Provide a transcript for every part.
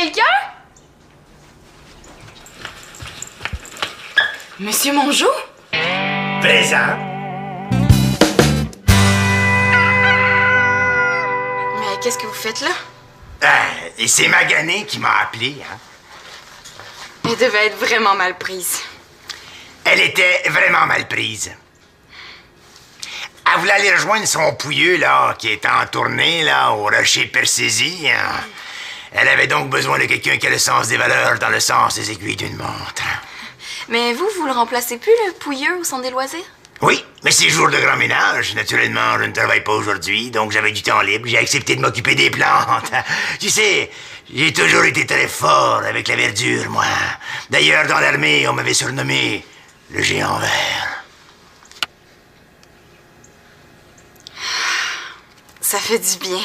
quelqu'un? Monsieur Mongeau? Présent. Mais qu'est-ce que vous faites là? Et c'est Magané qui m'a appelé, hein. Elle devait être vraiment mal prise. Elle était vraiment mal prise. Elle voulait aller rejoindre son pouilleux, là, qui est en tournée, là, au Rocher Percésie. Hein. Elle avait donc besoin de quelqu'un qui a le sens des valeurs dans le sens des aiguilles d'une montre. Mais vous le remplacez plus, le pouilleux, au centre des loisirs? Oui, mais c'est jour de grand ménage. Naturellement, je ne travaille pas aujourd'hui, donc j'avais du temps libre. J'ai accepté de m'occuper des plantes. Tu sais, j'ai toujours été très fort avec la verdure, moi. D'ailleurs, dans l'armée, on m'avait surnommé le géant vert. Ça fait du bien.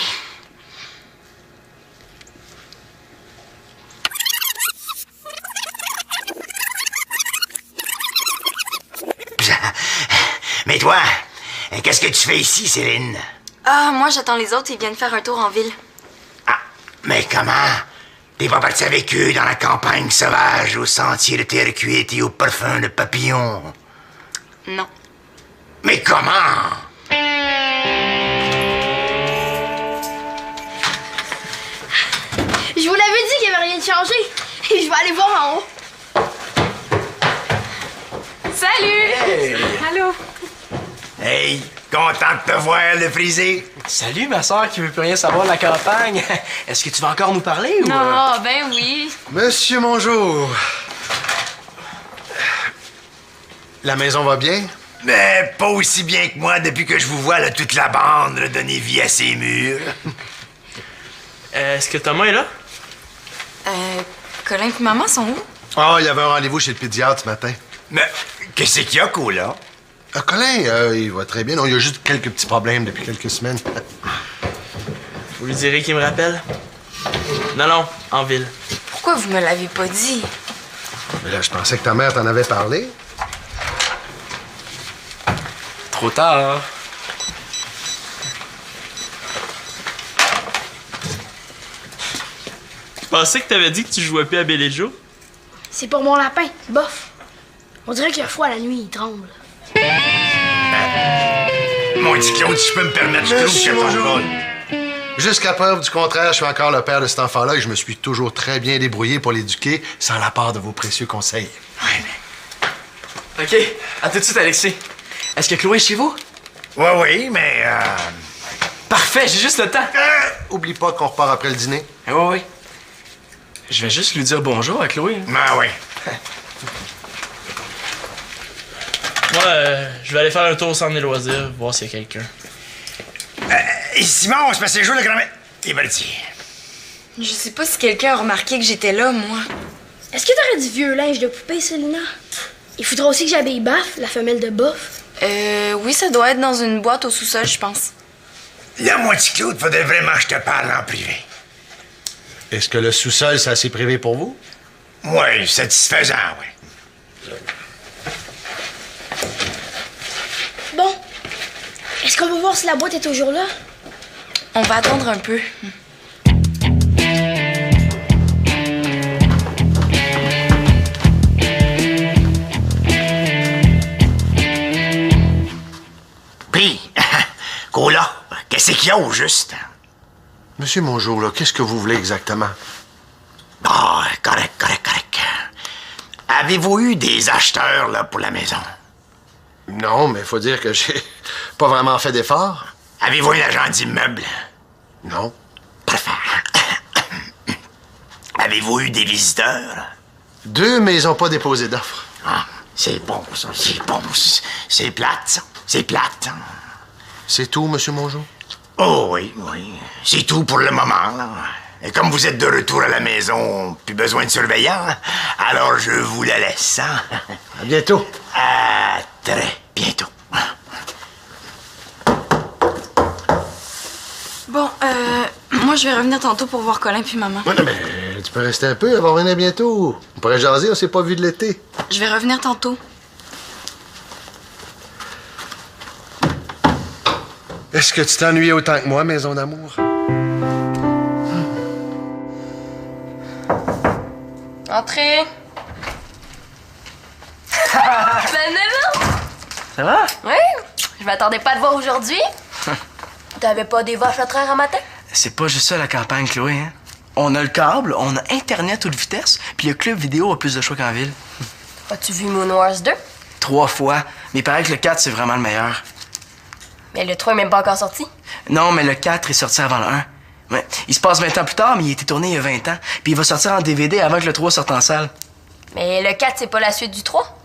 Mais toi, qu'est-ce que tu fais ici, Céline? Ah, moi, j'attends les autres, ils viennent faire un tour en ville. Ah, mais comment? T'es pas parti avec eux dans la campagne sauvage, au sentier de terre cuite et au parfum de papillons? Non. Mais comment? Je vous l'avais dit qu'il n'y avait rien de changé. Je vais aller voir en haut. Salut! Hey! Allô? Hey, content de te voir, le frisé. Salut, ma soeur qui veut plus rien savoir de la campagne. Est-ce que tu vas encore nous parler ou... Non, ben oui. Monsieur Mongeau. La maison va bien? Mais pas aussi bien que moi depuis que je vous vois, là, toute la bande, là, donner vie à ces murs. Est-ce que Thomas est là? Colin et maman sont où? Ah, il y avait un rendez-vous chez le pédiatre ce matin. Mais qu'est-ce qu'il y a, Cola? Colin, il va très bien. Non, il y a juste quelques petits problèmes depuis quelques semaines. Vous lui direz qu'il me rappelle? Non, en ville. Pourquoi vous me l'avez pas dit? Mais là, je pensais que ta mère t'en avait parlé. Trop tard. Je pensais que t'avais dit que tu jouais plus à Belle et Joe. C'est pour mon lapin, bof. On dirait qu'il a froid la nuit, il tremble. Mon petit Claude, si je peux me permettre, je trouve Monsieur que ton Mongeau. rôle. Jusqu'à preuve du contraire, je suis encore le père de cet enfant-là et je me suis toujours très bien débrouillé pour l'éduquer sans la part de vos précieux conseils. OK, à tout de suite, Alexis. Est-ce que Chloé est chez vous? Oui, mais... Parfait, j'ai juste le temps. Oublie pas qu'on repart après le dîner. Oui. Je vais juste lui dire bonjour à Chloé. Ah oui. Moi, je vais aller faire un tour au centre des loisirs, voir s'il y a quelqu'un. Et Simon, c'est parce que c'est jour de grand-mère. Il est parti. Je sais pas si quelqu'un a remarqué que j'étais là, moi. Est-ce que t'aurais du vieux linge de poupée, Célina? Il faudra aussi que j'habille Baf, la femelle de Boff. Oui, ça doit être dans une boîte au sous-sol, je pense. Là, mon petit Claude, faudrait vraiment que je te parle en privé. Est-ce que le sous-sol, c'est assez privé pour vous? Oui, satisfaisant, oui. Bon. Est-ce qu'on va voir si la boîte est toujours là? On va attendre un peu. Puis, Cola, qu'est-ce qu'il y a au juste? Monsieur Mongeau, là, qu'est-ce que vous voulez exactement? Ah, correct. Avez-vous eu des acheteurs, là, pour la maison? Non, mais faut dire que j'ai pas vraiment fait d'efforts. Avez-vous un agent d'immeuble? Non. Parfait. Avez-vous eu des visiteurs? 2, mais ils ont pas déposé d'offre. Ah, c'est bon, ça, c'est bon. C'est plate, ça. C'est plate. C'est tout, Monsieur Mongeau? Oh oui. C'est tout pour le moment, là. Et comme vous êtes de retour à la maison, plus besoin de surveillant, alors je vous la laisse, hein? À bientôt. À très bientôt. Bon, moi, je vais revenir tantôt pour voir Colin puis maman. Ouais, non, mais tu peux rester un peu, elle va revenir bientôt. On pourrait jaser, on s'est pas vu de l'été. Je vais revenir tantôt. Est-ce que tu t'ennuies autant que moi, maison d'amour? Entrez. Ben non! Ça va? Oui, je m'attendais pas à te voir aujourd'hui. T'avais pas des vaches à traire à matin? C'est pas juste ça la campagne, Chloé, hein? On a le câble, on a Internet toute vitesse, puis le club vidéo a plus de choix qu'en ville. As-tu vu Moon Wars 2? 3 fois, mais il paraît que le 4, c'est vraiment le meilleur. Mais le 3 est même pas encore sorti. Non, mais le 4 est sorti avant le 1. Ouais. Il se passe 20 ans plus tard, mais il a été tourné il y a 20 ans. Puis il va sortir en DVD avant que le 3 sorte en salle. Mais le 4, c'est pas la suite du 3?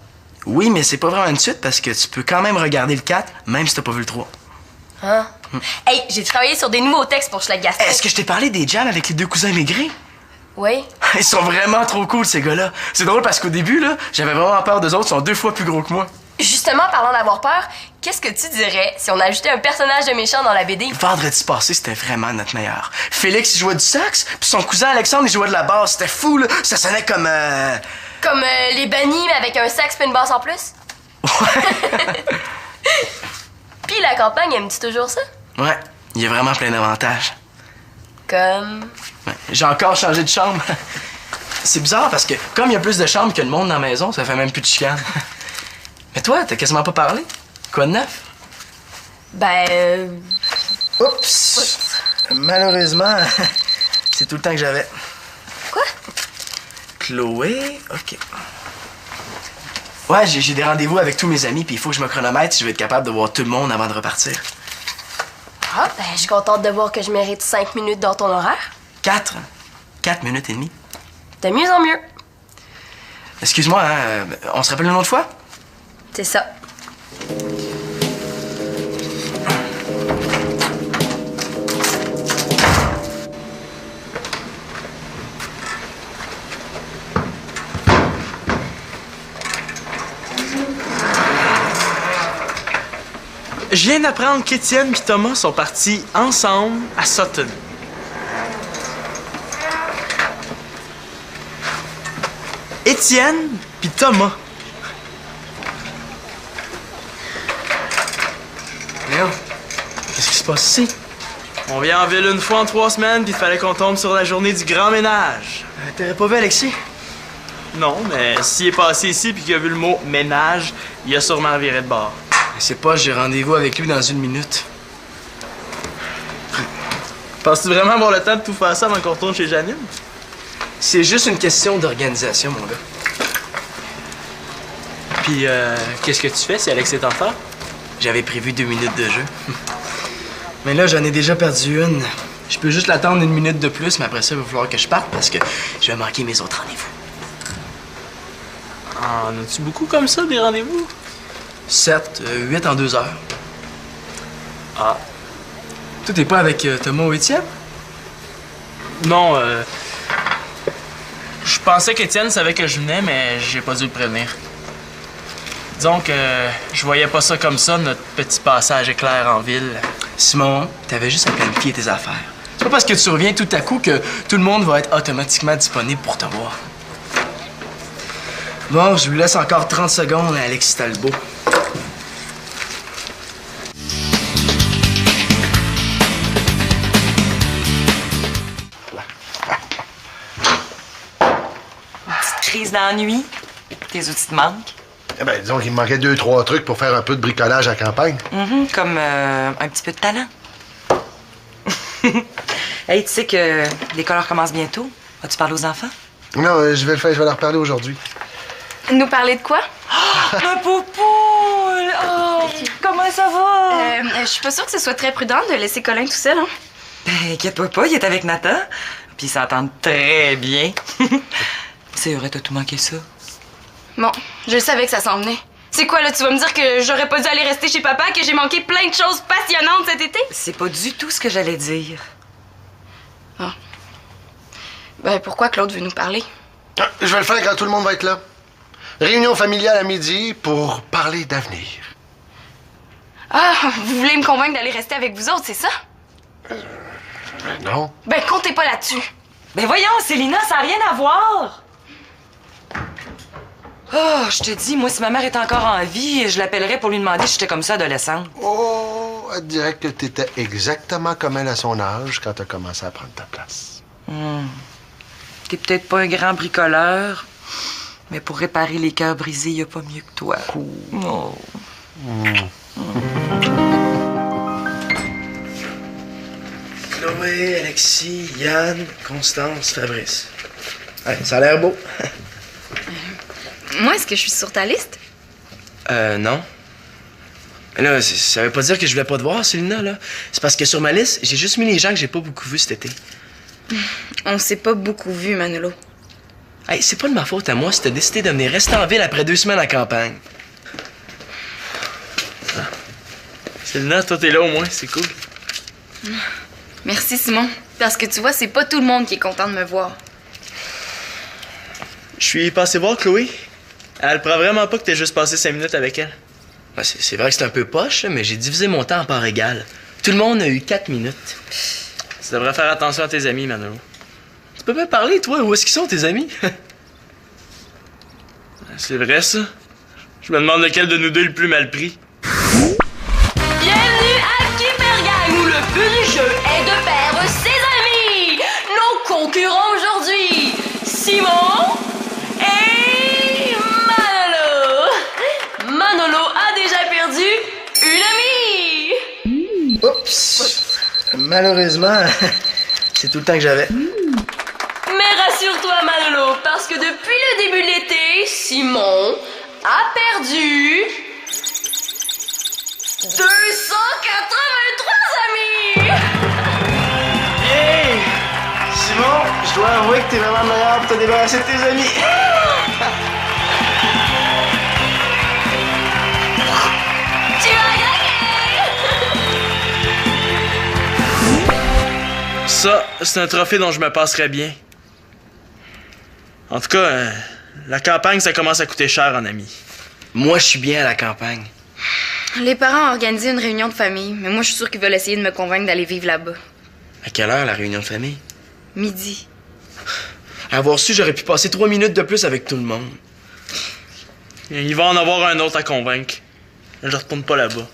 Oui, mais c'est pas vraiment une suite parce que tu peux quand même regarder le 4, même si t'as pas vu le 3. Hein? Hey, j'ai travaillé sur des nouveaux textes pour Schlag Gastro. Est-ce que je t'ai parlé des jams avec les 2 cousins immigrés? Oui. Ils sont vraiment trop cool, ces gars-là. C'est drôle parce qu'au début, là, j'avais vraiment peur d'eux autres. Ils sont 2 fois plus gros que moi. Justement, parlant d'avoir peur, qu'est-ce que tu dirais si on ajoutait un personnage de méchant dans la BD? Vendredi passé, c'était vraiment notre meilleur. Félix, il jouait du sax, puis son cousin Alexandre, il jouait de la basse. C'était fou, là. Ça sonnait comme... Comme les bannis, mais avec un sax et une basse en plus? Ouais. Puis la campagne, aime-tu toujours ça? Ouais, il y a vraiment plein d'avantages. Comme... Ouais. J'ai encore changé de chambre. C'est bizarre parce que comme il y a plus de chambres que de monde dans la maison, ça fait même plus de chicane. Mais toi, t'as quasiment pas parlé. Quoi de neuf? Ben... Oups! Malheureusement, c'est tout le temps que j'avais. Quoi? Chloé, OK. Ouais, j'ai des rendez-vous avec tous mes amis, puis il faut que je me chronomètre si je veux être capable de voir tout le monde avant de repartir. Ah, ben, je suis contente de voir que je mérite 5 minutes dans ton horaire. 4 minutes et demie. De mieux en mieux. Excuse-moi, hein, on se rappelle une autre fois? C'est ça. Je viens d'apprendre qu'Étienne et Thomas sont partis ensemble à Sutton. Étienne puis Thomas. Léon, qu'est-ce qui se passe ici? On vient en ville une fois en 3 semaines, puis il fallait qu'on tombe sur la journée du grand ménage. T'aurais pas vu Alexis? Non, mais s'il est passé ici puis qu'il a vu le mot ménage, il a sûrement viré de bord. C'est pas, j'ai rendez-vous avec lui dans 1 minute. Penses-tu vraiment avoir le temps de tout faire ça avant qu'on retourne chez Janine? C'est juste une question d'organisation, mon gars. Puis, qu'est-ce que tu fais si Alex est en retard? J'avais prévu 2 minutes de jeu. Mais là, j'en ai déjà perdu une. Je peux juste l'attendre 1 minute de plus, mais après ça, il va falloir que je parte parce que je vais manquer mes autres rendez-vous. En as-tu beaucoup comme ça, des rendez-vous? 7, 8 en 2 heures. Ah. Toi, t'es pas avec Thomas ou Étienne? Non, je pensais qu'Étienne savait que je venais, mais j'ai pas dû le prévenir. Disons que je voyais pas ça comme ça, notre petit passage éclair en ville. Simon, t'avais juste à planifier tes affaires. C'est pas parce que tu reviens tout à coup que tout le monde va être automatiquement disponible pour te voir. Bon, je lui laisse encore 30 secondes à Alexis Talbot. Crise d'ennui? Tes outils te manquent? Eh ben, disons qu'il me manquait 2-3 trucs pour faire un peu de bricolage à la campagne. Comme un petit peu de talent. Hey, tu sais que l'école recommence bientôt. Vas-tu parler aux enfants? Non, je vais le faire, je vais leur parler aujourd'hui. Nous parler de quoi? Un poupoule! Oh, comment ça va? Je suis pas sûre que ce soit très prudent de laisser Colin tout seul, hein? Ben, inquiète-toi pas, il est avec Nathan. Puis ils s'entendent très bien. C'est vrai, t'as tout manqué ça. Bon, je savais que ça s'en venait. C'est quoi, là? Tu vas me dire que j'aurais pas dû aller rester chez papa, que j'ai manqué plein de choses passionnantes cet été? C'est pas du tout ce que j'allais dire. Ah. Ben, pourquoi Claude veut nous parler? Ah, je vais le faire quand tout le monde va être là. Réunion familiale à midi pour parler d'avenir. Ah, vous voulez me convaincre d'aller rester avec vous autres, c'est ça? Non. Ben, comptez pas là-dessus. Ben voyons, Célina, ça n'a rien à voir! Oh, je te dis, moi, si ma mère est encore en vie, je l'appellerais pour lui demander si j'étais comme ça adolescente. Oh, elle dirait que t'étais exactement comme elle à son âge quand t'as commencé à prendre ta place. T'es peut-être pas un grand bricoleur, mais pour réparer les cœurs brisés, y a pas mieux que toi. Oh. Chloé, Alexis, Yann, Constance, Fabrice. Ouais, ça a l'air beau. Moi, est-ce que je suis sur ta liste? Non. Mais là, ça veut pas dire que je voulais pas te voir, Célina, là. C'est parce que sur ma liste, j'ai juste mis les gens que j'ai pas beaucoup vus cet été. On s'est pas beaucoup vu, Manolo. Hey, c'est pas de ma faute à moi si t'as décidé de venir rester en ville après 2 semaines en campagne. Ah. Célina, toi, t'es là au moins, c'est cool. Merci, Simon. Parce que tu vois, c'est pas tout le monde qui est content de me voir. Je suis passé voir Chloé. Elle prend vraiment pas que t'aies juste passé 5 minutes avec elle. Ouais, c'est vrai que c'est un peu poche, mais j'ai divisé mon temps en parts égales. Tout le monde a eu 4 minutes. Tu devrais faire attention à tes amis, Manolo. Tu peux pas parler, toi? Où est-ce qu'ils sont, tes amis? C'est vrai, ça? Je me demande lequel de nous deux est le plus mal pris. Bienvenue à Kippergang, où le but du jeu est de perdre ses amis. Nos concurrents aujourd'hui, Simon et Manolo. Manolo a déjà perdu une amie. Oups! Malheureusement, c'est tout le temps que j'avais. Mais rassure-toi, Manolo, parce que depuis le début de l'été, Simon a perdu 283 amis! Hey! Simon, je dois avouer que t'es vraiment le meilleur pour te débarrasser de tes amis. Tu as gagné! Ça, c'est un trophée dont je me passerais bien. En tout cas, la campagne, ça commence à coûter cher en amis. Moi, je suis bien à la campagne. Les parents ont organisé une réunion de famille, mais moi, je suis sûre qu'ils veulent essayer de me convaincre d'aller vivre là-bas. À quelle heure, la réunion de famille? Midi. À avoir su, j'aurais pu passer 3 minutes de plus avec tout le monde. Il va en avoir un autre à convaincre. Je retourne pas là-bas.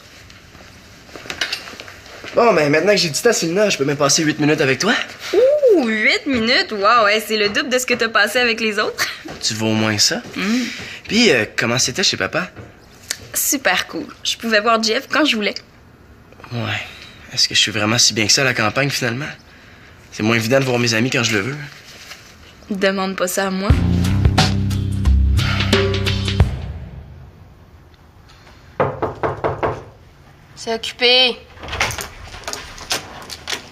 Bon, mais maintenant que j'ai dit ça, Célina, je peux même passer 8 minutes avec toi? Ouh, 8 minutes? Wow, ouais, c'est le double de ce que t'as passé avec les autres. Tu vaux au moins ça? Puis, comment c'était chez papa? Super cool. Je pouvais voir Jeff quand je voulais. Ouais. Est-ce que je suis vraiment si bien que ça à la campagne, finalement? C'est moins évident de voir mes amis quand je le veux. Demande pas ça à moi. C'est occupé.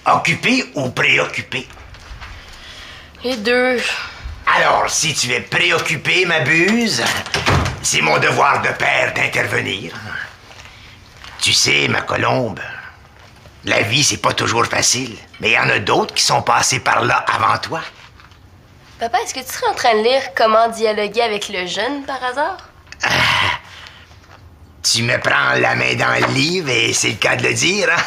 Occupé ou préoccupé? Les deux. Alors, si tu es préoccupé, ma buse, c'est mon devoir de père d'intervenir. Tu sais, ma colombe, la vie, c'est pas toujours facile, mais il y en a d'autres qui sont passés par là avant toi. Papa, est-ce que tu serais en train de lire Comment dialoguer avec le jeune par hasard? Tu me prends la main dans le livre et c'est le cas de le dire, hein?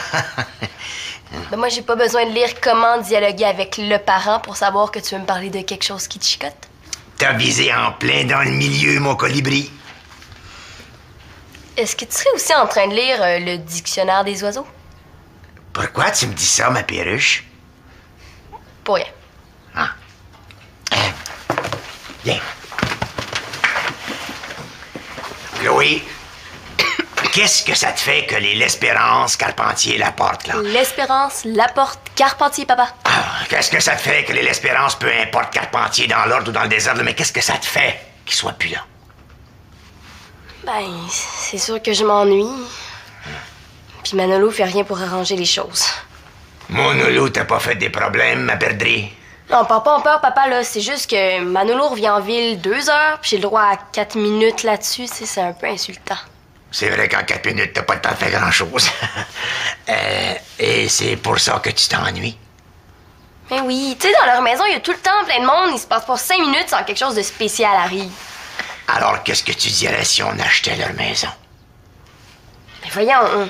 Ben moi, j'ai pas besoin de lire Comment dialoguer avec le parent pour savoir que tu veux me parler de quelque chose qui te chicote. T'as visé en plein dans le milieu, mon colibri. Est-ce que tu serais aussi en train de lire le Dictionnaire des oiseaux? Pourquoi tu me dis ça, ma perruche? Pour rien. Ah. Viens. Chloé, qu'est-ce que ça te fait que les L'Espérance, Carpentier, Laporte, là? L'Espérance, Laporte, Carpentier, papa. Ah, qu'est-ce que ça te fait que les L'Espérance, peu importe Carpentier, dans l'ordre ou dans le désordre, mais qu'est-ce que ça te fait qu'ils soient plus là? Ben, c'est sûr que je m'ennuie. Puis Manolo fait rien pour arranger les choses. Monolo, t'as pas fait des problèmes, ma perdrix? Non, parle pas en peur, papa, là. C'est juste que Manolo revient en ville 2 heures, puis j'ai le droit à 4 minutes là-dessus, tu sais, c'est un peu insultant. C'est vrai qu'en 4 minutes, t'as pas le temps de faire grand-chose. Et c'est pour ça que tu t'ennuies? Mais oui, tu sais, dans leur maison, il y a tout le temps plein de monde. Il se passe pas 5 minutes sans que quelque chose de spécial arrive. Alors, qu'est-ce que tu dirais si on achetait leur maison? Mais voyons,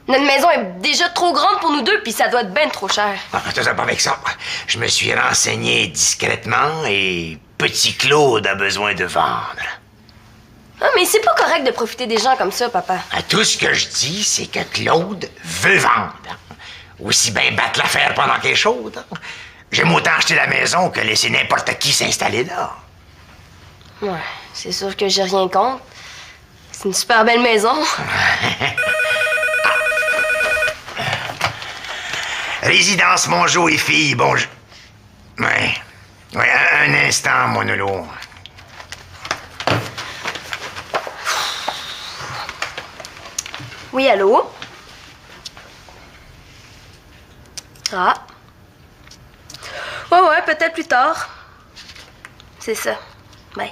notre maison est déjà trop grande pour nous deux, puis ça doit être ben trop cher. Ah, ça pas avec ça. Je me suis renseigné discrètement et Petit Claude a besoin de vendre. Ah, mais c'est pas correct de profiter des gens comme ça, papa. Tout ce que je dis, c'est que Claude veut vendre. Aussi bien battre l'affaire pendant qu'elle est chaude. J'aime autant acheter la maison que laisser n'importe qui s'installer là. Ouais, c'est sûr que j'ai rien contre. C'est une super belle maison. Résidence Mongeau et filles, bon, Ouais, un instant, mon Nolo. Oui, allô? Ah. Ouais, peut-être plus tard. C'est ça. Ben.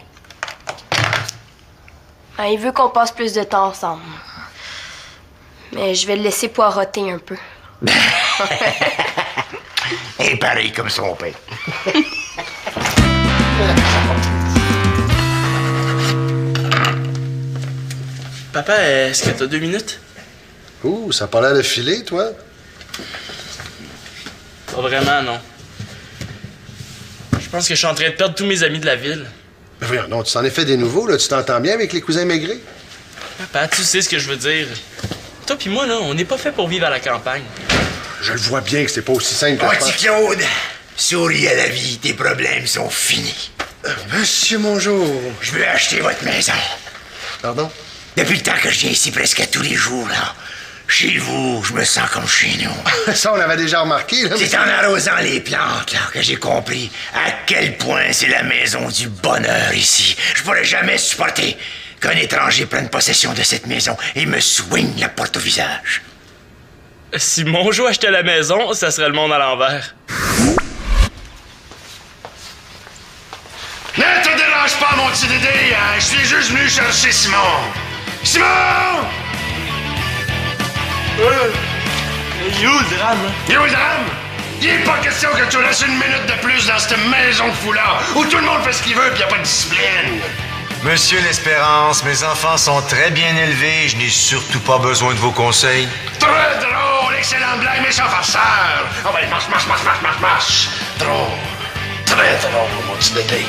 Il veut qu'on passe plus de temps ensemble. Mais je vais le laisser poireauter un peu. Et pareil comme son père. Papa, est-ce que t'as 2 minutes? Ouh, ça a pas l'air de filer, toi? Pas vraiment, non. Je pense que je suis en train de perdre tous mes amis de la ville. Mais voyons, non, tu t'en es fait des nouveaux, là. Tu t'entends bien avec les cousins Maigret? Papa, tu sais ce que je veux dire. Toi pis moi, là, on n'est pas fait pour vivre à la campagne. Je le vois bien que c'est pas aussi simple que je Petit pense. Claude, souris à la vie, tes problèmes sont finis. Monsieur Mongeau. Je veux acheter votre maison. Pardon? Depuis le temps que je viens ici presque à tous les jours, là, chez vous, je me sens comme chez nous. Ça, on l'avait déjà remarqué, là. C'est en arrosant les plantes, là, que j'ai compris à quel point c'est la maison du bonheur ici. Je pourrais jamais supporter qu'un étranger prenne possession de cette maison et me swing la porte au visage. Si Mongeau achetait la maison, ça serait le monde à l'envers. Ne te dérange pas, mon petit Dédé, hein? Je suis juste venu chercher Simon. Simon! Il est où le drame, là? Il est où le drame? Il est pas question que tu restes une minute de plus dans cette maison de foulard où tout le monde fait ce qu'il veut et y a pas de discipline. Monsieur l'Espérance, mes enfants sont très bien élevés. Je n'ai surtout pas besoin de vos conseils. Très drôle, excellente blague, méchant farceur. On va aller marche. Drôle. Très drôle, mon petit Dédé.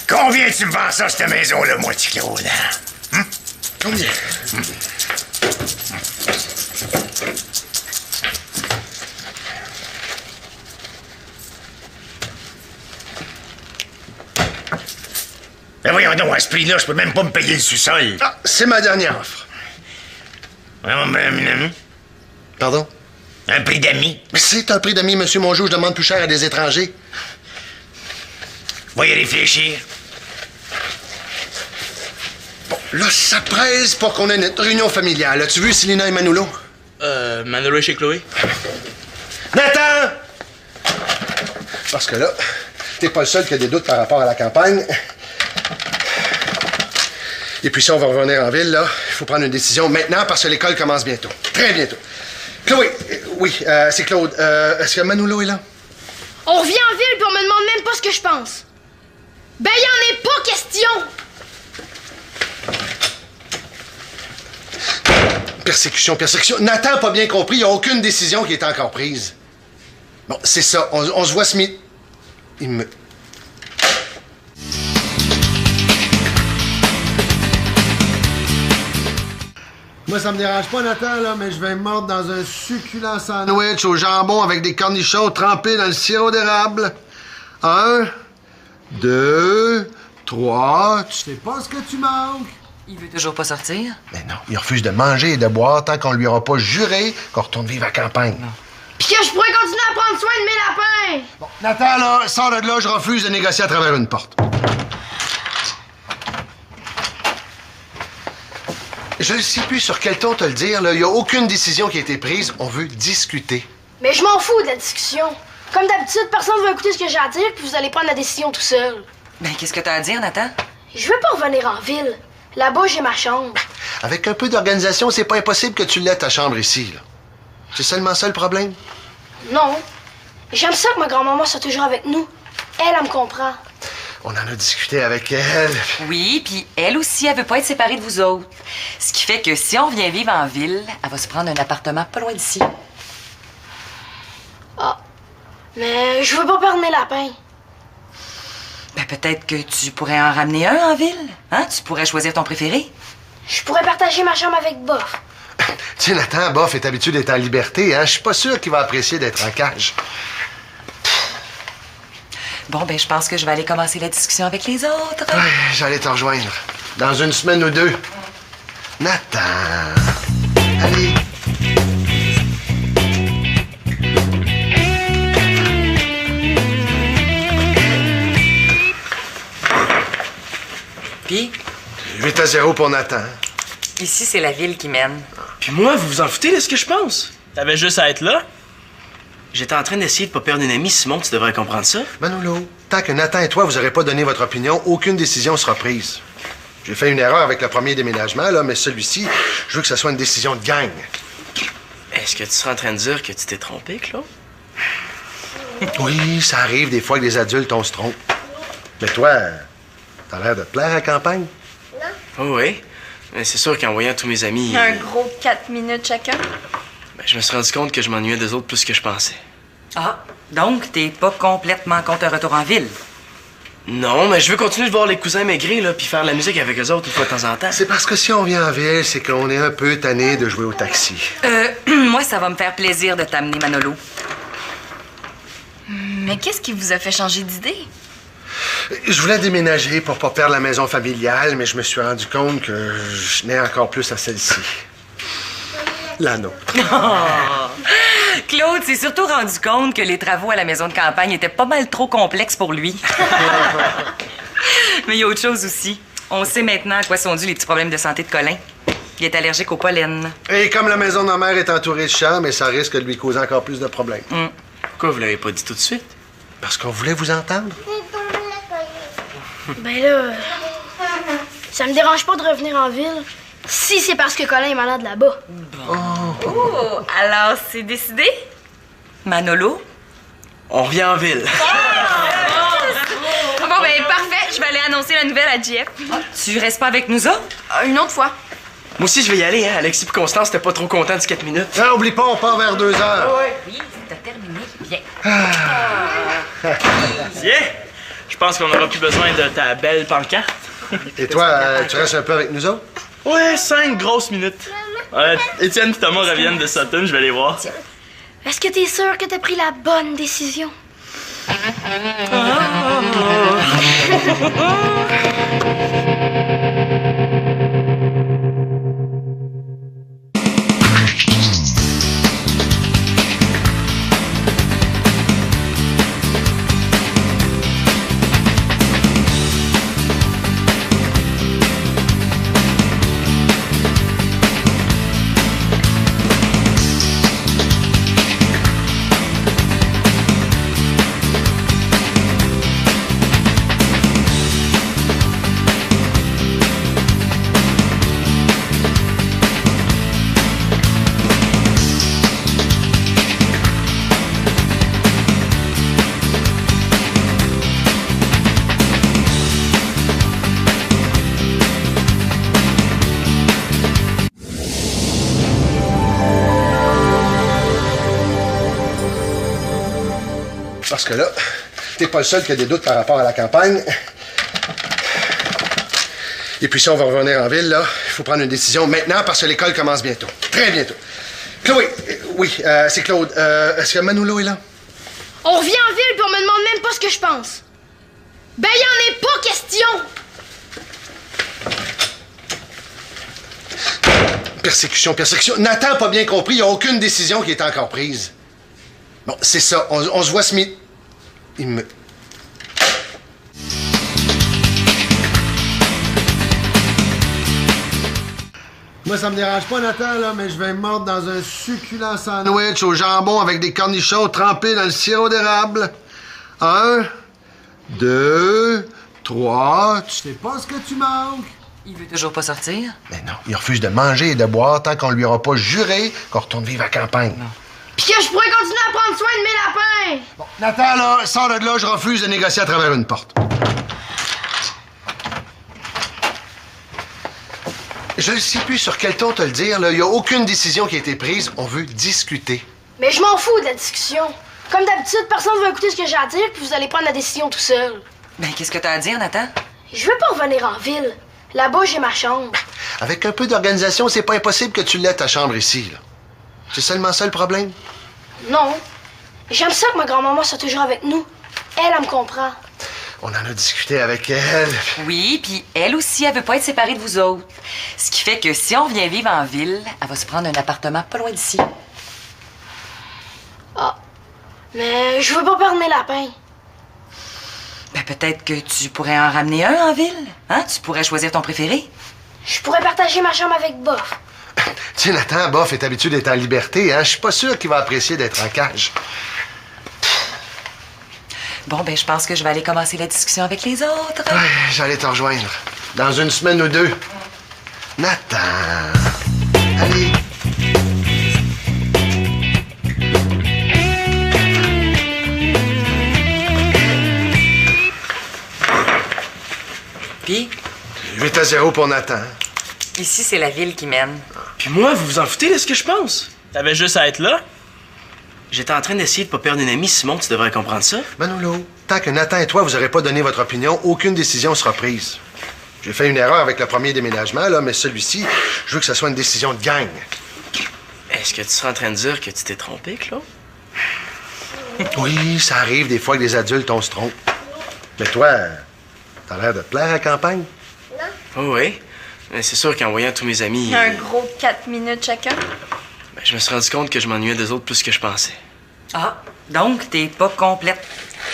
Combien tu me vends ça, cette maison-là, moi, petit Claude? Hein? Combien? Ben voyons donc, à ce prix-là, je peux même pas me payer le sous-sol. Ah, c'est ma dernière offre. Pardon? Un prix d'amis. C'est un prix d'ami, Monsieur Mongeau. Je demande plus cher à des étrangers. Va y réfléchir. Bon, là, ça presse pour qu'on ait notre réunion familiale. As-tu vu Célina et Manolo? Manolo est chez Chloé? Nathan! Parce que là, t'es pas le seul qui a des doutes par rapport à la campagne. Et puis si on va revenir en ville, là, il faut prendre une décision maintenant parce que l'école commence bientôt. Très bientôt. Chloé, oui, c'est Claude. Est-ce que Manolo est là? On revient en ville puis on me demande même pas ce que je pense. Ben, y en est pas question! Persécution. Nathan n'a pas bien compris. Il n'y a aucune décision qui est encore prise. Bon, c'est ça. On se voit ce midi. Il me... Moi, ça me dérange pas, Nathan, là, mais je vais me mordre dans un succulent sandwich au jambon avec des cornichons trempés dans le sirop d'érable. 1, 2, 3... Tu sais pas ce que tu manques? Il veut toujours pas sortir? Mais non, il refuse de manger et de boire tant qu'on lui aura pas juré qu'on retourne vivre à la campagne. Non. Pis que je pourrais continuer à prendre soin de mes lapins! Bon, Nathan, là, sors de là, je refuse de négocier à travers une porte. Je ne sais plus sur quel ton te le dire, là. Il n'y a aucune décision qui a été prise. On veut discuter. Mais je m'en fous de la discussion. Comme d'habitude, personne ne va écouter ce que j'ai à dire, puis vous allez prendre la décision tout seul. Ben, qu'est-ce que t'as à dire, Nathan? Je veux pas revenir en ville. Là-bas, j'ai ma chambre. Avec un peu d'organisation, c'est pas impossible que tu l'aies ta chambre ici, là. C'est seulement ça le problème? Non. J'aime ça que ma grand-maman soit toujours avec nous. Elle me comprend. On en a discuté avec elle. Oui, puis elle aussi, elle veut pas être séparée de vous autres. Ce qui fait que si on vient vivre en ville, elle va se prendre un appartement pas loin d'ici. Ah. Mais je veux pas perdre mes lapins. Ben, peut-être que tu pourrais en ramener un en ville. Hein? Tu pourrais choisir ton préféré. Je pourrais partager ma chambre avec Bof. Tu sais, Nathan, Bof est habitué d'être en liberté, hein? Je suis pas sûr qu'il va apprécier d'être en cage. Bon, ben, je pense que je vais aller commencer la discussion avec les autres. Ouais, j'allais te rejoindre. Dans une semaine ou deux. Nathan. Allez. Puis, 8-0 pour Nathan. ici, c'est la ville qui mène. Puis moi, vous vous en foutez de ce que je pense? T'avais juste à être là. J'étais en train d'essayer de pas perdre une amie, Simon, tu devrais comprendre ça. Manolo, tant que Nathan et toi, vous n'aurez pas donné votre opinion, aucune décision sera prise. J'ai fait une erreur avec le premier déménagement, là, mais celui-ci, je veux que ce soit une décision de gang. Est-ce que tu seras en train de dire que tu t'es trompé, Claude? Oui, ça arrive des fois que des adultes, on se trompe. Mais toi, t'as l'air de te plaire à la campagne. Oh oui. Mais c'est sûr qu'en voyant tous mes amis... Un gros 4 minutes chacun. Ben, je me suis rendu compte que je m'ennuyais des autres plus que je pensais. Ah, donc t'es pas complètement contre un retour en ville? Non, mais je veux continuer de voir les cousins maigris, là, puis faire de la musique avec eux autres une fois de temps en temps. C'est parce que si on vient en ville, c'est qu'on est un peu tanné de jouer au taxi. Moi, ça va me faire plaisir de t'amener, Manolo. Mais qu'est-ce qui vous a fait changer d'idée? Je voulais déménager pour pas perdre la maison familiale, mais je me suis rendu compte que je tenais encore plus à celle-ci. La nôtre. Claude s'est surtout rendu compte que les travaux à la maison de campagne étaient pas mal trop complexes pour lui. Mais il y a autre chose aussi. On sait maintenant à quoi sont dus les petits problèmes de santé de Colin. Il est allergique au pollen. Et comme la maison de ma mère est entourée de champs, mais ça risque de lui causer encore plus de problèmes. Pourquoi vous l'avez pas dit tout de suite? Parce qu'on voulait vous entendre. Ben là, ça me dérange pas de revenir en ville si c'est parce que Colin est malade là-bas. Oh, alors c'est décidé? Manolo? On revient en ville. Bon, ben parfait, je vais aller annoncer la nouvelle à JF. Tu restes pas avec nous autres? Une autre fois. Moi aussi, je vais y aller, hein. Alexis et Constance étaient pas trop contents du 4 minutes. Ah, oublie pas, on part vers 2 heures. Oui, t'as terminé. Bien. Tiens! Je pense qu'on n'aura plus besoin de ta belle pancarte. Et toi, tu restes un peu avec nous autres? Ouais, 5 grosses minutes. Étienne et Thomas reviennent de Sutton, je vais les voir. Est-ce que t'es sûr que t'as pris la bonne décision? Parce que là, t'es pas le seul qui a des doutes par rapport à la campagne. Et puis si on va revenir en ville, là, il faut prendre une décision maintenant parce que l'école commence bientôt. Très bientôt. Chloé, oui, c'est Claude. Est-ce que Manolo est là? On revient en ville puis on me demande même pas ce que je pense. Ben, y en est pas question! Persécution, persécution. Nathan n'a pas bien compris, il n'y a aucune décision qui est encore prise. Bon, c'est ça. On se voit ce midi. Il me... Moi, ça me dérange pas, Nathan, là, mais je vais me mordre dans un succulent sandwich au jambon avec des cornichons trempés dans le sirop d'érable. 1, 2, 3. Tu sais pas ce que tu manques? Il veut toujours pas sortir? Mais non, il refuse de manger et de boire tant qu'on lui aura pas juré qu'on retourne vivre à la campagne. Non. Puis que je pourrais continuer à prendre soin de mes lapins! Bon, Nathan, là, sors de là, je refuse de négocier à travers une porte. Je ne sais plus sur quel ton te le dire, là. Il n'y a aucune décision qui a été prise. On veut discuter. Mais je m'en fous de la discussion. Comme d'habitude, personne ne va écouter ce que j'ai à dire, puis vous allez prendre la décision tout seul. Ben, qu'est-ce que t'as à dire, Nathan? Je veux pas revenir en ville. Là-bas, j'ai ma chambre. Avec un peu d'organisation, c'est pas impossible que tu l'aies ta chambre ici, là. C'est seulement ça le problème? Non. J'aime ça que ma grand-maman soit toujours avec nous. Elle me comprend. On en a discuté avec elle. Oui, puis elle aussi, elle veut pas être séparée de vous autres. Ce qui fait que si on vient vivre en ville, elle va se prendre un appartement pas loin d'ici. Ah. Mais je veux pas perdre mes lapins. Ben, peut-être que tu pourrais en ramener un en ville. Hein? Tu pourrais choisir ton préféré. Je pourrais partager ma chambre avec Bof. Tu sais, Nathan, Bof est habitué d'être en liberté, hein? Je suis pas sûr qu'il va apprécier d'être en cage. Bon, ben, je pense que je vais aller commencer la discussion avec les autres. Ouais, j'allais te rejoindre. Dans une semaine ou deux. Nathan. Allez. Puis, 8-0 pour Nathan. ici, c'est la ville qui mène. Puis moi, vous vous en foutez de ce que je pense? T'avais juste à être là. J'étais en train d'essayer de pas perdre une amie, Simon, tu devrais comprendre ça. Manolo, tant que Nathan et toi, vous n'aurez pas donné votre opinion, aucune décision sera prise. J'ai fait une erreur avec le premier déménagement, là, mais celui-ci, je veux que ce soit une décision de gang. Est-ce que tu seras en train de dire que tu t'es trompé, Claude? Oui, ça arrive des fois que des adultes, on se trompe. Mais toi, t'as l'air de te plaire à la campagne? Oh oui. Mais c'est sûr qu'en voyant tous mes amis... Un gros 4 minutes chacun. Ben, je me suis rendu compte que je m'ennuyais des autres plus que je pensais. Ah, donc t'es pas complète.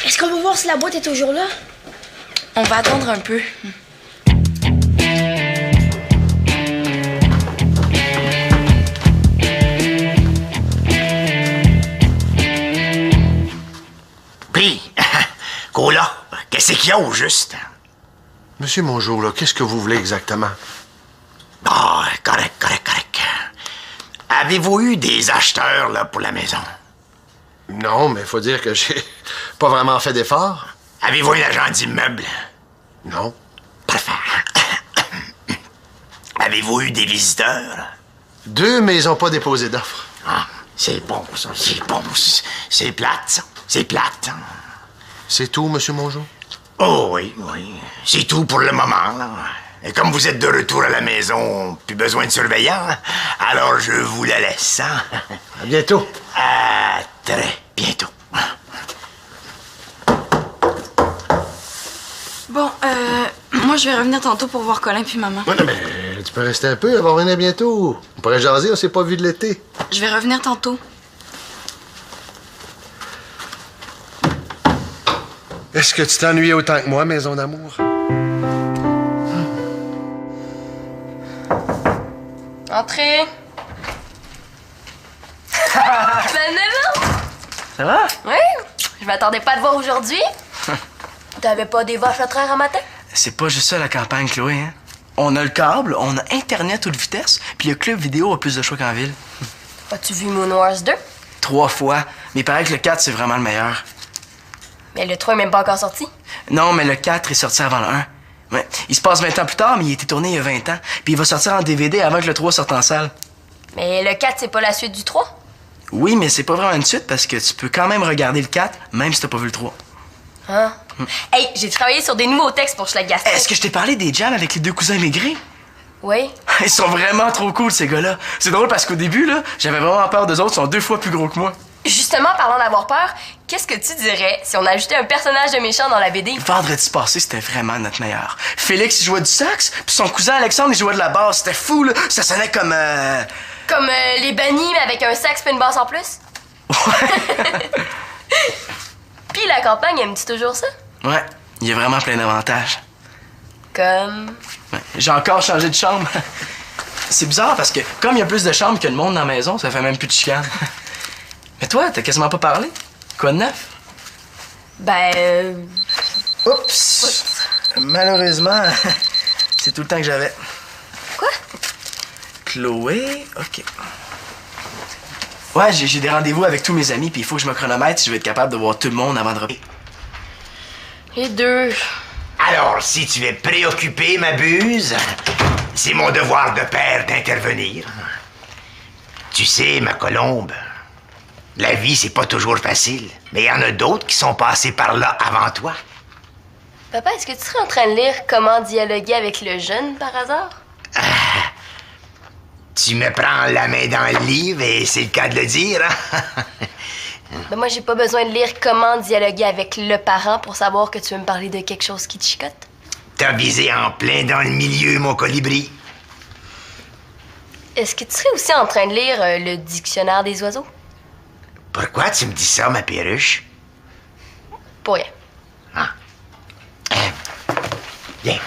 Est-ce qu'on va voir si la boîte est toujours là? On va attendre un peu. Puis, Cola, qu'est-ce qu'il y a au juste? Monsieur Mongeau, là, qu'est-ce que vous voulez exactement? Ah, correct. Avez-vous eu des acheteurs, là, pour la maison? Non, mais faut dire que j'ai pas vraiment fait d'efforts. Avez-vous un agent d'immeuble? Non. Parfait. Avez-vous eu des visiteurs? 2, mais ils ont pas déposé d'offre. Ah, c'est bon, ça, c'est bon. C'est plate, ça. C'est plate. C'est tout, Monsieur Mongeau? Oh oui. C'est tout pour le moment, là. Et comme vous êtes de retour à la maison, plus besoin de surveillant, alors je vous la laisse, hein? À bientôt. À très bientôt. Bon, moi, je vais revenir tantôt pour voir Colin puis maman. Ouais, non, mais tu peux rester un peu, elle va revenir bientôt. On pourrait jaser, on s'est pas vu de l'été. Je vais revenir tantôt. Est-ce que tu t'ennuies autant que moi, maison d'amour? Entrez. Ben non. Ça va? Oui. Je m'attendais pas à te voir aujourd'hui. T'avais pas des vaches à traire un matin? C'est pas juste ça, la campagne, Chloé, hein? On a le câble, on a Internet toute vitesse, puis le club vidéo a plus de choix qu'en ville. As-tu vu Moon Wars 2? 3 fois. Mais il paraît que le 4, c'est vraiment le meilleur. Mais le 3 est même pas encore sorti. Non, mais le 4 est sorti avant le 1. Ouais. Il se passe 20 ans plus tard, mais il a été tourné il y a 20 ans. Puis il va sortir en DVD avant que le 3 sorte en salle. Mais le 4, c'est pas la suite du 3? Oui, mais c'est pas vraiment une suite parce que tu peux quand même regarder le 4, même si t'as pas vu le 3. Hein? Hey, j'ai travaillé sur des nouveaux textes pour Schlag Gastrique. Est-ce que je t'ai parlé des jams avec les 2 cousins immigrés? Oui. Ils sont vraiment trop cool, ces gars-là. C'est drôle parce qu'au début, là, j'avais vraiment peur d'eux autres. Ils sont 2 fois plus gros que moi. Justement, parlant d'avoir peur, qu'est-ce que tu dirais si on ajoutait un personnage de méchant dans la BD? Vendredi passé, c'était vraiment notre meilleur. Félix, il jouait du sax, puis son cousin Alexandre, il jouait de la basse. C'était fou, là. Ça sonnait comme... Comme les bunnies, mais avec un sax et une basse en plus? Ouais. Puis la campagne, aime-tu toujours ça? Ouais, il y a vraiment plein d'avantages. Comme... Ouais. J'ai encore changé de chambre. C'est bizarre parce que comme il y a plus de chambres que de monde dans la maison, ça fait même plus de chicane. Mais toi, t'as quasiment pas parlé. Quoi de neuf? Ben... Oups! Malheureusement, c'est tout le temps que j'avais. Quoi? Chloé, OK. Ouais, j'ai des rendez-vous avec tous mes amis, puis il faut que je me chronomètre si je veux être capable de voir tout le monde avant de revenir. Les deux. Alors, si tu es préoccupé, ma buse, c'est mon devoir de père d'intervenir. Tu sais, ma colombe, la vie, c'est pas toujours facile, mais il y en a d'autres qui sont passés par là avant toi. Papa, est-ce que tu serais en train de lire Comment dialoguer avec le jeune, par hasard? Tu me prends la main dans le livre et c'est le cas de le dire, hein? Ben moi, j'ai pas besoin de lire comment dialoguer avec le parent pour savoir que tu veux me parler de quelque chose qui te chicote. T'as visé en plein dans le milieu, mon colibri. Est-ce que tu serais aussi en train de lire le dictionnaire des oiseaux? Pourquoi tu me dis ça, ma perruche? Pour rien. Ah. Viens.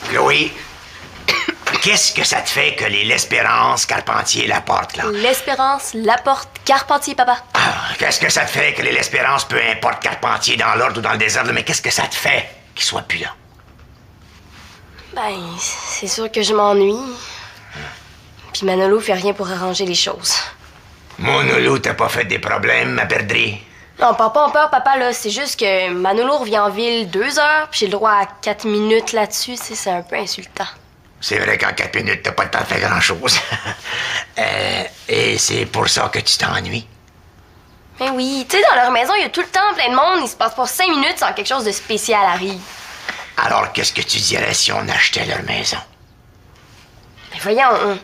Chloé, qu'est-ce que ça te fait que les L'Espérance, Carpentier, Laporte, là? L'Espérance, Laporte, Carpentier, papa. Ah, qu'est-ce que ça te fait que les L'Espérance, peu importe Carpentier, dans l'ordre ou dans le désordre, mais qu'est-ce que ça te fait qu'ils soient plus là? Ben, c'est sûr que je m'ennuie. Puis Manolo fait rien pour arranger les choses. Manolo, t'as pas fait des problèmes, ma perdrix? Non, pas en peur, papa, là. C'est juste que Manolo revient en ville 2 heures, puis j'ai le droit à 4 minutes là-dessus, tu sais, c'est un peu insultant. C'est vrai qu'en 4 minutes, t'as pas le temps de faire grand-chose. Et c'est pour ça que tu t'ennuies? Ben oui, tu sais, dans leur maison, il y a tout le temps plein de monde. Il se passe pas 5 minutes sans que quelque chose de spécial arrive. Alors, qu'est-ce que tu dirais si on achetait leur maison? Ben voyons,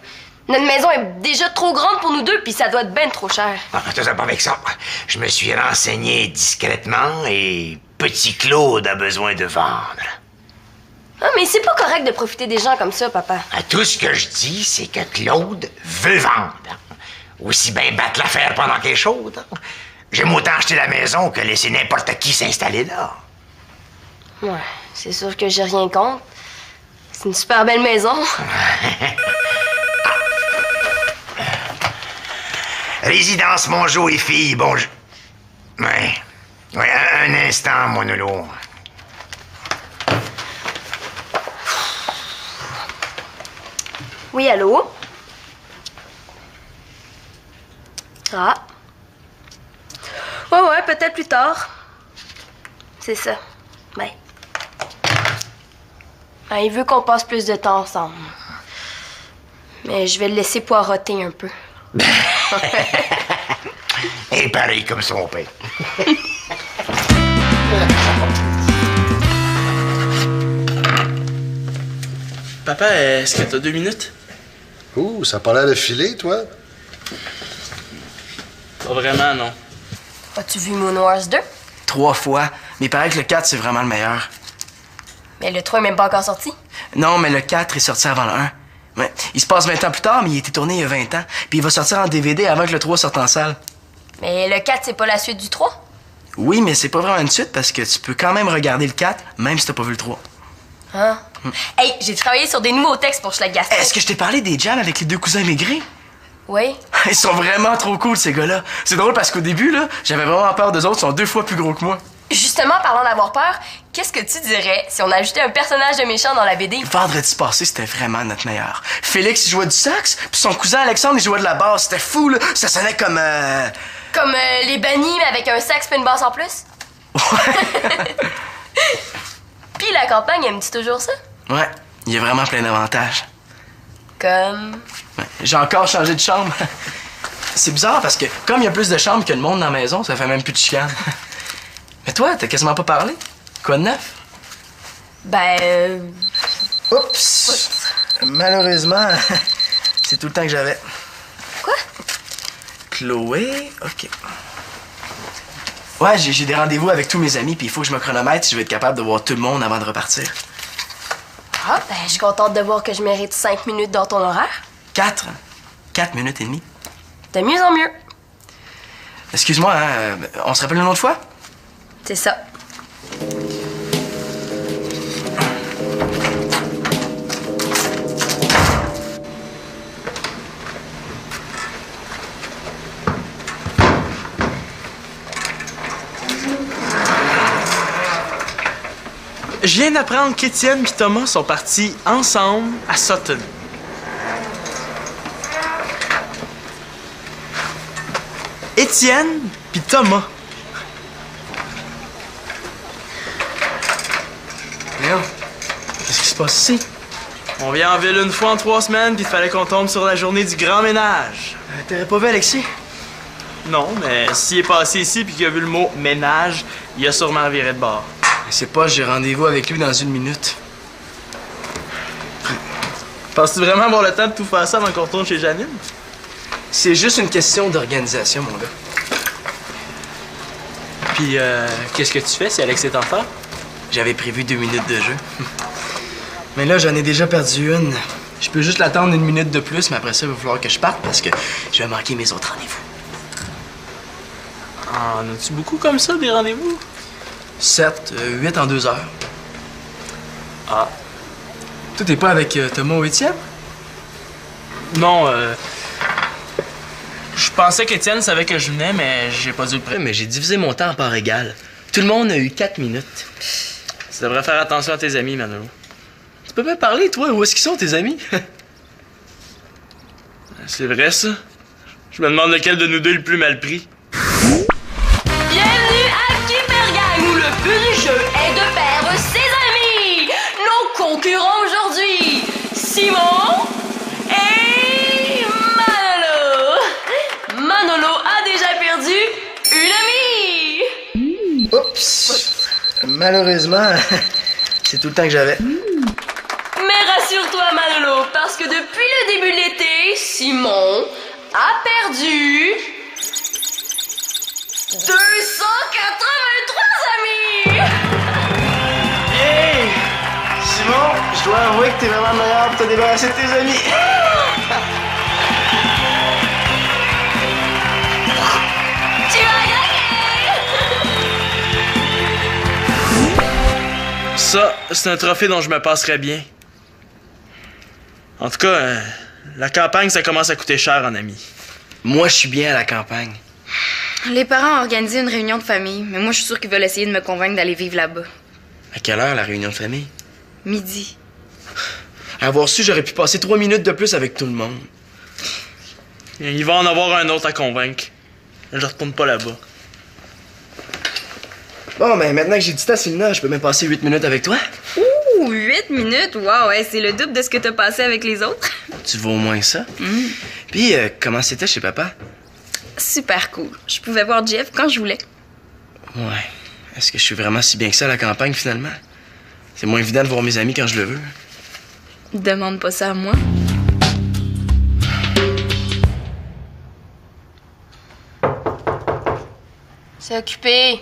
notre maison est déjà trop grande pour nous deux, puis ça doit être ben trop cher. Ah, t'as pas avec ça. Je me suis renseigné discrètement et Petit Claude a besoin de vendre. Ah, mais c'est pas correct de profiter des gens comme ça, papa. Tout ce que je dis, c'est que Claude veut vendre. Aussi bien battre l'affaire pendant qu'elle est chaude. J'aime autant acheter la maison que laisser n'importe qui s'installer là. Ouais, c'est sûr que j'ai rien contre. C'est une super belle maison. Résidence Mongeau et filles, bon... Ouais, un instant, mon Nolo. Oui, allô? Ah. Ouais, peut-être plus tard. C'est ça. Ben. Il veut qu'on passe plus de temps ensemble. Mais je vais le laisser poireauter un peu. Et pareil comme son père. Papa, est-ce que t'as 2 minutes? Ouh, ça a pas l'air de filer, toi? Pas vraiment, non. As-tu vu Moon Wars 2? 3 fois. Mais il paraît que le 4, c'est vraiment le meilleur. Mais le 3 est même pas encore sorti. Non, mais le 4 est sorti avant le 1. Ouais. Il se passe 20 ans plus tard, mais il a été tourné il y a 20 ans. Puis il va sortir en DVD avant que le 3 sorte en salle. Mais le 4, c'est pas la suite du 3? Oui, mais c'est pas vraiment une suite parce que tu peux quand même regarder le 4, même si t'as pas vu le 3. Hein? Hey, j'ai travaillé sur des nouveaux textes pour Schlag Gaston. Est-ce que je t'ai parlé des jams avec les 2 cousins Maigret? Oui. Ils sont vraiment trop cool, ces gars-là. C'est drôle parce qu'au début, là, j'avais vraiment peur d'eux autres. Ils sont 2 fois plus gros que moi. Justement, parlant d'avoir peur, qu'est-ce que tu dirais si on ajoutait un personnage de méchant dans la BD? Vendredi passé, c'était vraiment notre meilleur. Félix, il jouait du sax, puis son cousin Alexandre, il jouait de la basse. C'était fou, là. Ça sonnait comme... Comme les bunnies, mais avec un sax et une basse en plus? Ouais. Puis la campagne, aime-tu toujours ça? Ouais, il y a vraiment plein d'avantages. Comme... Ouais, j'ai encore changé de chambre. C'est bizarre parce que comme il y a plus de chambres que de monde dans la maison, ça fait même plus de chicane. Mais toi, t'as quasiment pas parlé. Quoi de neuf? Ben... Oups! Malheureusement, c'est tout le temps que j'avais. Quoi? Chloé, OK. Ouais, j'ai des rendez-vous avec tous mes amis, puis il faut que je me chronomètre si je vais être capable de voir tout le monde avant de repartir. Ah, ben, je suis contente de voir que je mérite 5 minutes dans ton horaire. 4 minutes et demie. De mieux en mieux. Excuse-moi, hein, on se rappelle une autre fois? C'est ça. Je viens d'apprendre qu'Étienne et Thomas sont partis ensemble à Sutton. Étienne puis Thomas. Léon, qu'est-ce qui se passe ici? On vient en ville une fois en 3 semaines, puis il fallait qu'on tombe sur la journée du grand ménage. T'aurais pas vu Alexis? Non, mais s'il est passé ici puis qu'il a vu le mot ménage, il a sûrement viré de bord. C'est pas, j'ai rendez-vous avec lui dans 1 minute. Penses-tu vraiment avoir le temps de tout faire ça avant qu'on retourne chez Janine? C'est juste une question d'organisation, mon gars. Puis, qu'est-ce que tu fais si Alex est en retard? J'avais prévu 2 minutes de jeu. Mais là, j'en ai déjà perdu une. Je peux juste l'attendre 1 minute de plus, mais après ça, il va falloir que je parte parce que je vais manquer mes autres rendez-vous. Ah, en as-tu beaucoup comme ça, des rendez-vous? 7, 8 en 2 heures. Ah. Toi, t'es pas avec Thomas ou Étienne? Non, je pensais qu'Étienne savait que je venais, mais j'ai pas dû le Ouais, prévenir. mais j'ai divisé mon temps en parts égales. Tout le monde a eu 4 minutes. Tu devrais faire attention à tes amis, Manolo. Tu peux pas parler, toi? Où est-ce qu'ils sont, tes amis? C'est vrai, ça? Je me demande lequel de nous deux est le plus mal pris. Bienvenue à Kippergang où le but du jeu est de perdre ses amis. Nos concurrents aujourd'hui, Simon et Manolo. Manolo a déjà perdu une amie. Oups! Malheureusement, c'est tout le temps que j'avais. Mais rassure-toi, Manolo, parce que depuis le début de l'été, Simon a perdu 283 amis! Hey! Simon, je dois avouer que t'es vraiment meilleur pour te débarrasser de tes amis. Tu as gagné! Ça, c'est un trophée dont je me passerais bien. En tout cas, la campagne, ça commence à coûter cher en amis. Moi, je suis bien à la campagne. Les parents ont organisé une réunion de famille, mais moi, je suis sûre qu'ils veulent essayer de me convaincre d'aller vivre là-bas. À quelle heure, la réunion de famille? Midi. À avoir su, j'aurais pu passer 3 minutes de plus avec tout le monde. Il va en avoir un autre à convaincre. Je retourne pas là-bas. Bon, ben maintenant que j'ai dit ça, Célina, je peux même passer 8 minutes avec toi? Ouh, 8 minutes? Wow, ouais, c'est le double de ce que t'as passé avec les autres. Tu vaux au moins ça? Puis, comment c'était chez papa? Super cool. Je pouvais voir Jeff quand je voulais. Ouais. Est-ce que je suis vraiment si bien que ça à la campagne, finalement? C'est moins évident de voir mes amis quand je le veux. Demande pas ça à moi. C'est occupé.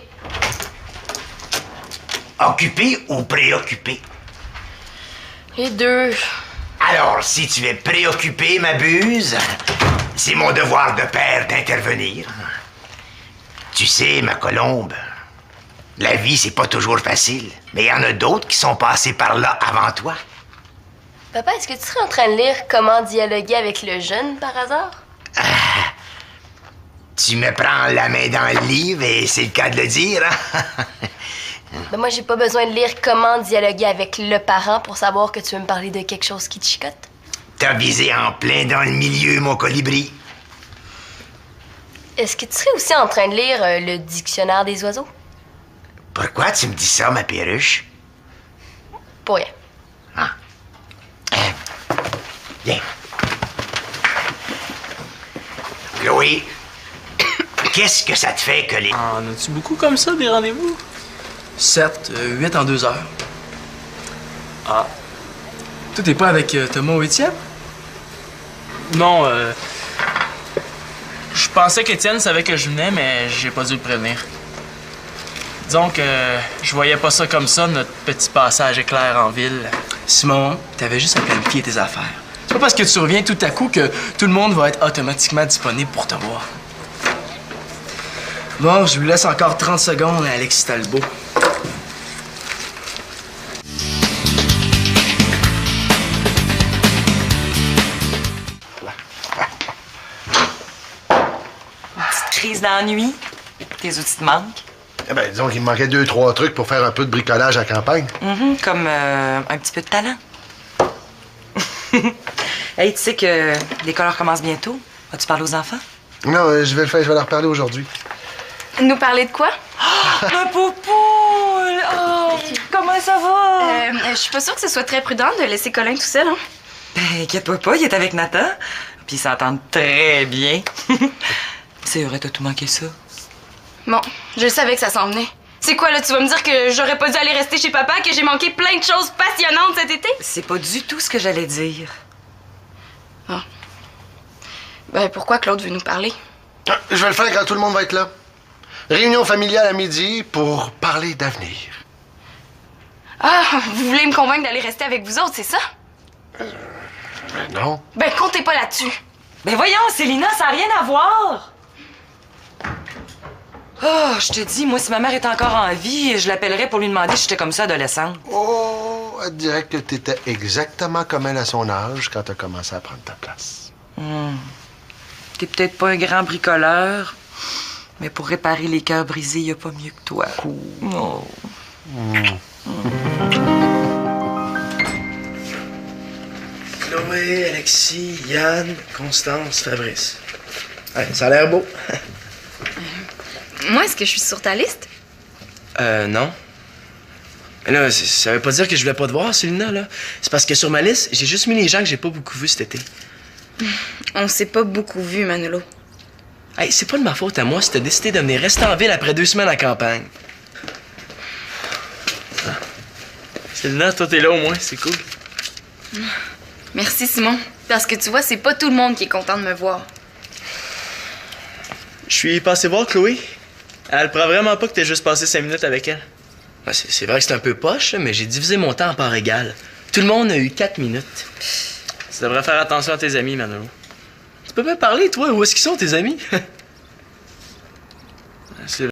Occupé ou préoccupé? Les deux. Alors, si tu es préoccupé, ma buse, c'est mon devoir de père d'intervenir. Tu sais, ma colombe, la vie, c'est pas toujours facile, mais il y en a d'autres qui sont passés par là avant toi. Papa, est-ce que tu serais en train de lire Comment dialoguer avec le jeune par hasard? Tu me prends la main dans le livre et c'est le cas de le dire, hein? Ben moi, j'ai pas besoin de lire Comment dialoguer avec le parent pour savoir que tu veux me parler de quelque chose qui te chicote. T'as visé en plein dans le milieu, mon colibri. Est-ce que tu serais aussi en train de lire le Dictionnaire des oiseaux? Pourquoi tu me dis ça, ma perruche? Pour rien. Viens. Chloé, qu'est-ce que ça te fait que les... En as-tu beaucoup comme ça, des rendez-vous? 7, 8 en 2 heures. Ah. Toi, t'es pas avec Thomas ou Étienne? Non, je pensais qu'Étienne savait que je venais, mais j'ai pas dû le prévenir. Disons que je voyais pas ça comme ça, notre petit passage éclair en ville. Simon, t'avais juste à planifier tes affaires. C'est pas parce que tu reviens tout à coup que tout le monde va être automatiquement disponible pour te voir. Bon, je lui laisse encore 30 secondes à Alexis Talbot. Petite crise d'ennui. Tes outils te manquent. Eh ben, disons qu'il me manquait 2-3 trucs pour faire un peu de bricolage à la campagne. Comme un petit peu de talent. Hey, tu sais que l'école recommence bientôt. Vas-tu parler aux enfants? Non, je vais le faire, je vais leur parler aujourd'hui. Nous parler de quoi? Ma poupoule! Oh, comment ça va? Je suis pas sûre que ce soit très prudent de laisser Colin tout seul, hein? Ben, inquiète-toi pas, il est avec Nathan. Puis ils s'entendent très bien. C'est vrai, t'as tout manqué ça. Bon, je savais que ça s'en venait. C'est quoi, là? Tu vas me dire que j'aurais pas dû aller rester chez papa, que j'ai manqué plein de choses passionnantes cet été? C'est pas du tout ce que j'allais dire. Ben, pourquoi Claude veut nous parler? Ah, je vais le faire quand tout le monde va être là. Réunion familiale à midi pour parler d'avenir. Ah, vous voulez me convaincre d'aller rester avec vous autres, c'est ça? Non. Ben, comptez pas là-dessus. Ben voyons, Célina, ça n'a rien à voir. Oh, je te dis, moi, si ma mère est encore en vie, je l'appellerais pour lui demander si j'étais comme ça adolescente. Oh, elle dirait que t'étais exactement comme elle à son âge quand t'as commencé à prendre ta place. T'es peut-être pas un grand bricoleur, mais pour réparer les cœurs brisés, y a pas mieux que toi. Oh. Chloé, Alexis, Yann, Constance, Fabrice. Ouais, ça a l'air beau. Moi, est-ce que je suis sur ta liste? Non. Mais là, ça veut pas dire que je voulais pas te voir, Célina, là. C'est parce que sur ma liste, j'ai juste mis les gens que j'ai pas beaucoup vus cet été. On s'est pas beaucoup vu, Manolo. Hey, c'est pas de ma faute à moi si t'as décidé de venir rester en ville après 2 semaines en campagne. Ah. Célina, toi, t'es là au moins, c'est cool. Merci, Simon. Parce que tu vois, c'est pas tout le monde qui est content de me voir. Je suis passé voir Chloé. Elle prend vraiment pas que t'aies juste passé 5 minutes avec elle. Ben, c'est vrai que c'est un peu poche, mais j'ai divisé mon temps en parts égales. Tout le monde a eu 4 minutes. Tu devrais faire attention à tes amis, Manolo. Tu peux pas parler, toi? Où est-ce qu'ils sont, tes amis? C'est